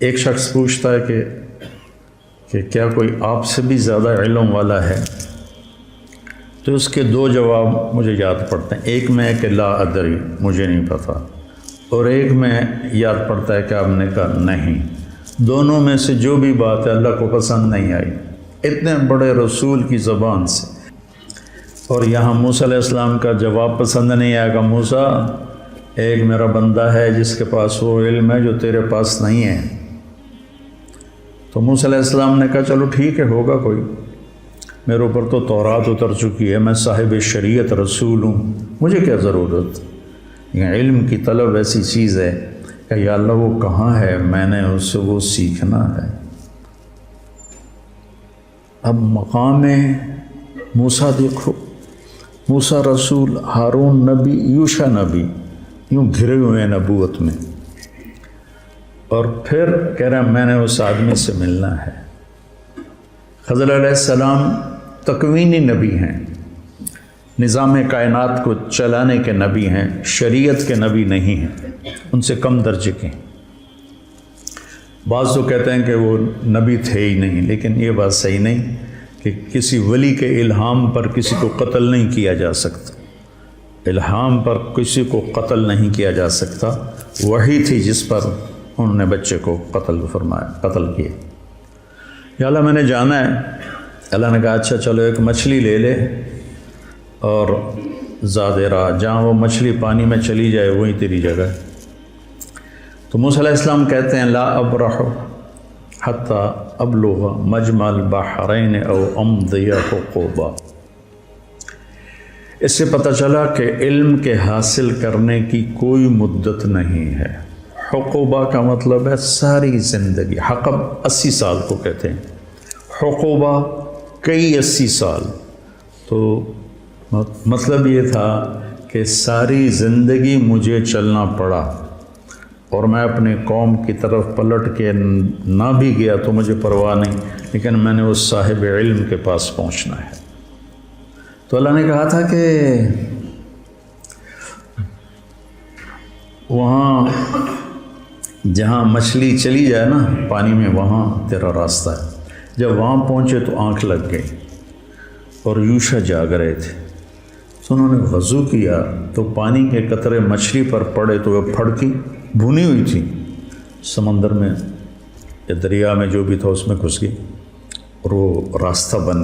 ایک شخص پوچھتا ہے کہ کیا کوئی آپ سے بھی زیادہ علم والا ہے؟ تو اس کے دو جواب مجھے یاد پڑتے ہیں. ایک میں کہ لا ادری، مجھے نہیں پتہ، اور ایک میں یاد پڑتا ہے کہ آپ نے کہا نہیں. دونوں میں سے جو بھی بات ہے اللہ کو پسند نہیں آئی اتنے بڑے رسول کی زبان سے. اور یہاں موسیٰ علیہ السلام کا جواب پسند نہیں آیا کہ موسیٰ، ایک میرا بندہ ہے جس کے پاس وہ علم ہے جو تیرے پاس نہیں ہے. تو موسیٰ علیہ السلام نے کہا چلو ٹھیک ہے، ہوگا کوئی، میرے اوپر تو تورات اتر چکی ہے، میں صاحب شریعت رسول ہوں، مجھے کیا ضرورت. یہ علم کی طلب ایسی چیز ہے کہ یا اللہ وہ کہاں ہے، میں نے اس سے وہ سیکھنا ہے. اب مقام موسیٰ دیکھو، موسیٰ رسول، ہارون نبی، یوشع نبی، یوں گھرے ہوئے ہیں نبوت میں، اور پھر کہہ رہا میں نے اس آدمی سے ملنا ہے. خضر علیہ السلام تکوینی نبی ہیں، نظام کائنات کو چلانے کے نبی ہیں، شریعت کے نبی نہیں ہیں، ان سے کم درجے کے ہیں. بعض تو کہتے ہیں کہ وہ نبی تھے ہی نہیں، لیکن یہ بات صحیح نہیں کہ کسی ولی کے الہام پر کسی کو قتل نہیں کیا جا سکتا. الہام پر کسی کو قتل نہیں کیا جا سکتا. وحی تھی جس پر انہوں نے بچے کو قتل کیا. یا اللہ میں نے جانا ہے. اللہ نے کہا اچھا چلو ایک مچھلی لے لے اور زیادہ راہ، جہاں وہ مچھلی پانی میں چلی جائے وہیں تیری جگہ ہے. تو موسیٰ علیہ السلام کہتے ہیں لا ابرح حتی ابلغ مجمع البحرین او امضی حقوبا. اس سے پتہ چلا کہ علم کے حاصل کرنے کی کوئی مدت نہیں ہے. حقوبہ کا مطلب ہے ساری زندگی. حقب 80 سال کو کہتے ہیں، حقوبہ کئی 80 سال. تو مطلب یہ تھا کہ ساری زندگی مجھے چلنا پڑا، اور میں اپنے قوم کی طرف پلٹ کے نہ بھی گیا تو مجھے پرواہ نہیں، لیکن میں نے اس صاحب علم کے پاس پہنچنا ہے. تو اللہ نے کہا تھا کہ وہاں جہاں مچھلی چلی جائے نا پانی میں، وہاں تیرا راستہ ہے. جب وہاں پہنچے تو آنکھ لگ گئی اور یوشع جاگ رہے تھے. تو انہوں نے وضو کیا تو پانی کے قطرے مچھلی پر پڑے تو وہ پھڑکی، بھونی ہوئی تھی، سمندر میں یا دریا میں جو بھی تھا اس میں گھس گئی اور وہ راستہ بن گیا.